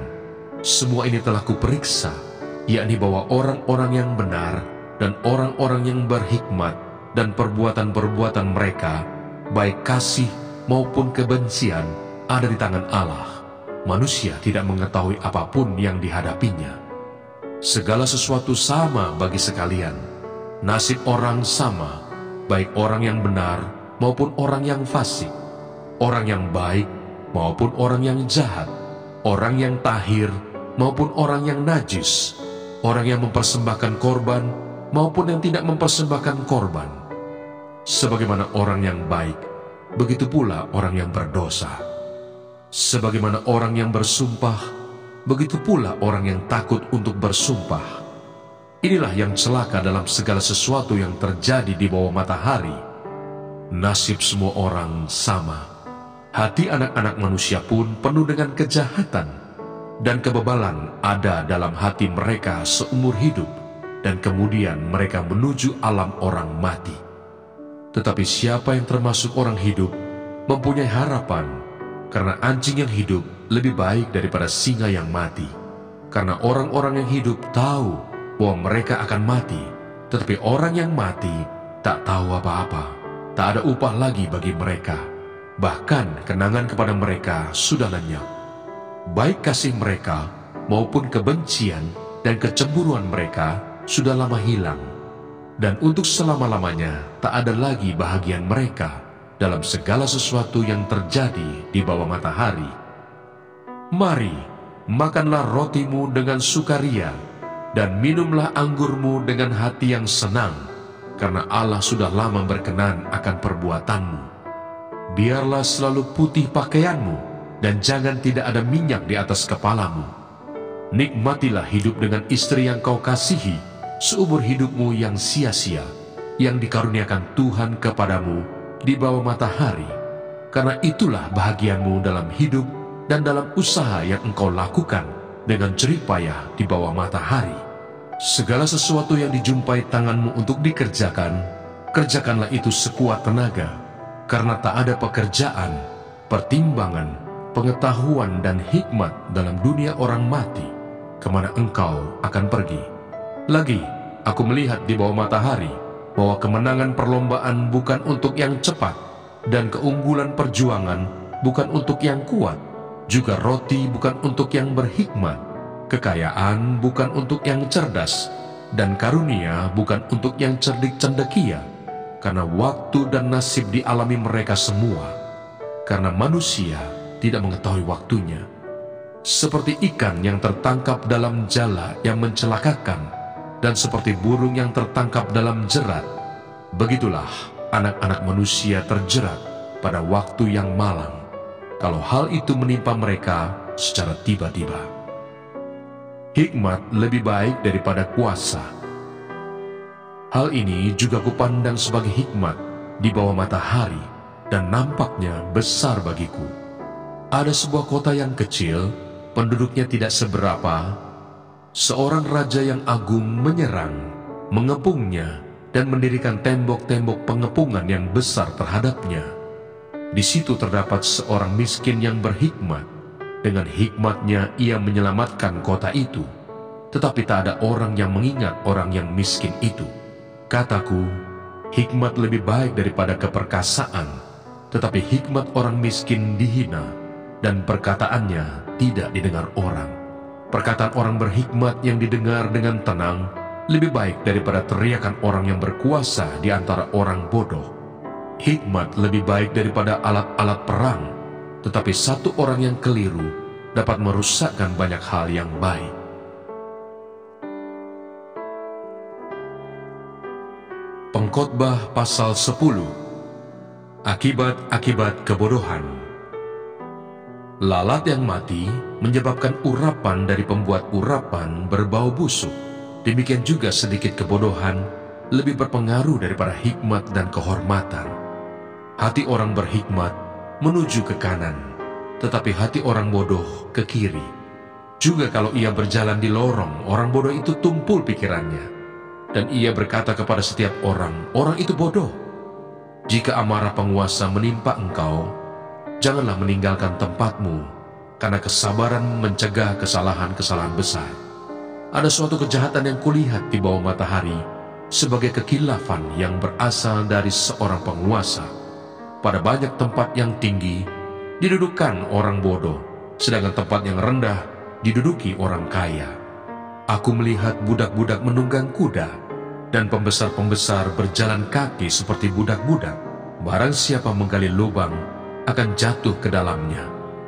semua ini telah kuperiksa, yakni bahwa orang-orang yang benar dan orang-orang yang berhikmat dan perbuatan-perbuatan mereka, baik kasih maupun kebencian, ada di tangan Allah. Manusia tidak mengetahui apapun yang dihadapinya. Segala sesuatu sama bagi sekalian. Nasib orang sama, baik orang yang benar maupun orang yang fasik, orang yang baik maupun orang yang jahat, orang yang tahir maupun orang yang najis, orang yang mempersembahkan korban maupun yang tidak mempersembahkan korban. Sebagaimana orang yang baik, begitu pula orang yang berdosa. Sebagaimana orang yang bersumpah, begitu pula orang yang takut untuk bersumpah. Inilah yang celaka dalam segala sesuatu yang terjadi di bawah matahari. Nasib semua orang sama. Hati anak-anak manusia pun penuh dengan kejahatan, dan kebebalan ada dalam hati mereka seumur hidup, dan kemudian mereka menuju alam orang mati. Tetapi siapa yang termasuk orang hidup mempunyai harapan, karena anjing yang hidup lebih baik daripada singa yang mati. Karena orang-orang yang hidup tahu bahwa mereka akan mati, tetapi orang yang mati tak tahu apa-apa. Tak ada upah lagi bagi mereka, bahkan kenangan kepada mereka sudah lenyap. Baik kasih mereka maupun kebencian dan kecemburuan mereka sudah lama hilang, dan untuk selama-lamanya tak ada lagi bahagian mereka dalam segala sesuatu yang terjadi di bawah matahari. Mari, makanlah rotimu dengan sukaria, dan minumlah anggurmu dengan hati yang senang, karena Allah sudah lama berkenan akan perbuatanmu. Biarlah selalu putih pakaianmu, dan jangan tidak ada minyak di atas kepalamu. Nikmatilah hidup dengan istri yang kau kasihi, seumur hidupmu yang sia-sia, yang dikaruniakan Tuhan kepadamu di bawah matahari, karena itulah bahagiamu dalam hidup dan dalam usaha yang engkau lakukan dengan jerih payah di bawah matahari. Segala sesuatu yang dijumpai tanganmu untuk dikerjakan, kerjakanlah itu sekuat tenaga, karena tak ada pekerjaan, pertimbangan, pengetahuan dan hikmat dalam dunia orang mati, kemana engkau akan pergi. Lagi, aku melihat di bawah matahari bahwa kemenangan perlombaan bukan untuk yang cepat, dan keunggulan perjuangan bukan untuk yang kuat, juga roti bukan untuk yang berhikmat, kekayaan bukan untuk yang cerdas, dan karunia bukan untuk yang cerdik cendekia, karena waktu dan nasib dialami mereka semua, karena manusia tidak mengetahui waktunya. Seperti ikan yang tertangkap dalam jala yang mencelakakan, dan seperti burung yang tertangkap dalam jerat, begitulah anak-anak manusia terjerat pada waktu yang malang, kalau hal itu menimpa mereka secara tiba-tiba. Hikmat lebih baik daripada kuasa. Hal ini juga kupandang sebagai hikmat di bawah matahari, dan nampaknya besar bagiku. Ada sebuah kota yang kecil, penduduknya tidak seberapa. Seorang raja yang agung menyerang, mengepungnya, dan mendirikan tembok-tembok pengepungan yang besar terhadapnya. Di situ terdapat seorang miskin yang berhikmat. Dengan hikmatnya ia menyelamatkan kota itu, tetapi tak ada orang yang mengingat orang yang miskin itu. Kataku, hikmat lebih baik daripada keperkasaan, tetapi hikmat orang miskin dihina, dan perkataannya tidak didengar orang. Perkataan orang berhikmat yang didengar dengan tenang lebih baik daripada teriakan orang yang berkuasa di antara orang bodoh. Hikmat lebih baik daripada alat-alat perang, tetapi satu orang yang keliru dapat merusakkan banyak hal yang baik. Pengkhotbah pasal 10. Akibat-akibat kebodohan. Lalat yang mati menyebabkan urapan dari pembuat urapan berbau busuk. Demikian juga sedikit kebodohan lebih berpengaruh daripada hikmat dan kehormatan. Hati orang berhikmat menuju ke kanan, tetapi hati orang bodoh ke kiri. Juga kalau ia berjalan di lorong, orang bodoh itu tumpul pikirannya, dan ia berkata kepada setiap orang, orang itu bodoh. Jika amarah penguasa menimpa engkau, janganlah meninggalkan tempatmu, karena kesabaran mencegah kesalahan-kesalahan besar. Ada suatu kejahatan yang kulihat di bawah matahari, sebagai kekilafan yang berasal dari seorang penguasa. Pada banyak tempat yang tinggi, didudukkan orang bodoh, sedangkan tempat yang rendah diduduki orang kaya. Aku melihat budak-budak menunggang kuda, dan pembesar-pembesar berjalan kaki seperti budak-budak. Barang siapa menggali lubang akan jatuh ke dalamnya,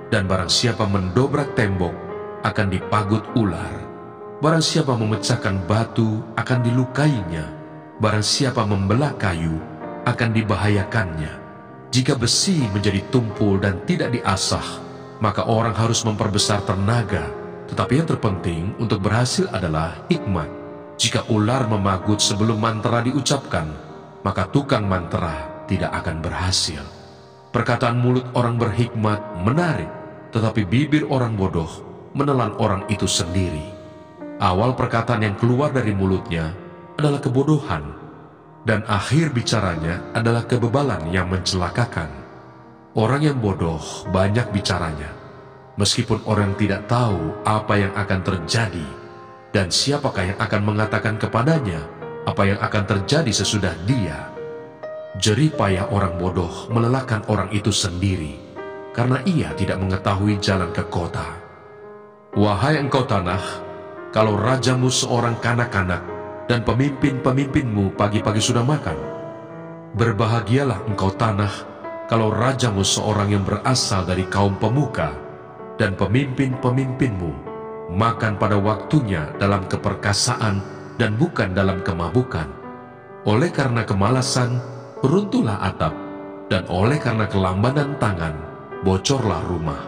dan barang siapa mendobrak tembok akan dipagut ular. Barang siapa memecahkan batu akan dilukainya, barang siapa membelah kayu akan dibahayakannya. Jika besi menjadi tumpul dan tidak diasah, maka orang harus memperbesar tenaga, tetapi yang terpenting untuk berhasil adalah hikmat. Jika ular memagut sebelum mantra diucapkan, maka tukang mantra tidak akan berhasil. Perkataan mulut orang berhikmat menarik, tetapi bibir orang bodoh menelan orang itu sendiri. Awal perkataan yang keluar dari mulutnya adalah kebodohan, dan akhir bicaranya adalah kebebalan yang mencelakakan. Orang yang bodoh banyak bicaranya, meskipun orang tidak tahu apa yang akan terjadi, dan siapakah yang akan mengatakan kepadanya apa yang akan terjadi sesudah dia. Jerih payah orang bodoh melelahkan orang itu sendiri, karena ia tidak mengetahui jalan ke kota. Wahai engkau tanah, kalau rajamu seorang kanak-kanak dan pemimpin-pemimpinmu pagi-pagi sudah makan. Berbahagialah engkau tanah, kalau rajamu seorang yang berasal dari kaum pemuka, dan pemimpin-pemimpinmu makan pada waktunya dalam keperkasaan dan bukan dalam kemabukan. Oleh karena kemalasan, runtuhlah atap, dan oleh karena kelambanan tangan, bocorlah rumah.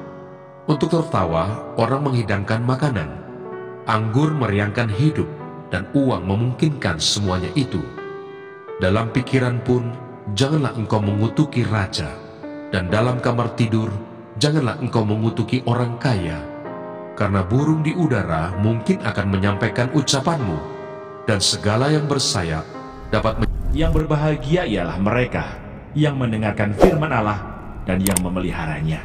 Untuk tertawa, orang menghidangkan makanan, anggur meriangkan hidup, dan uang memungkinkan semuanya itu. Dalam pikiran pun, janganlah engkau mengutuki raja, dan dalam kamar tidur, janganlah engkau mengutuki orang kaya, karena burung di udara mungkin akan menyampaikan ucapanmu, dan segala yang bersayap dapat
Yang berbahagia ialah mereka yang mendengarkan firman Allah dan yang memeliharanya.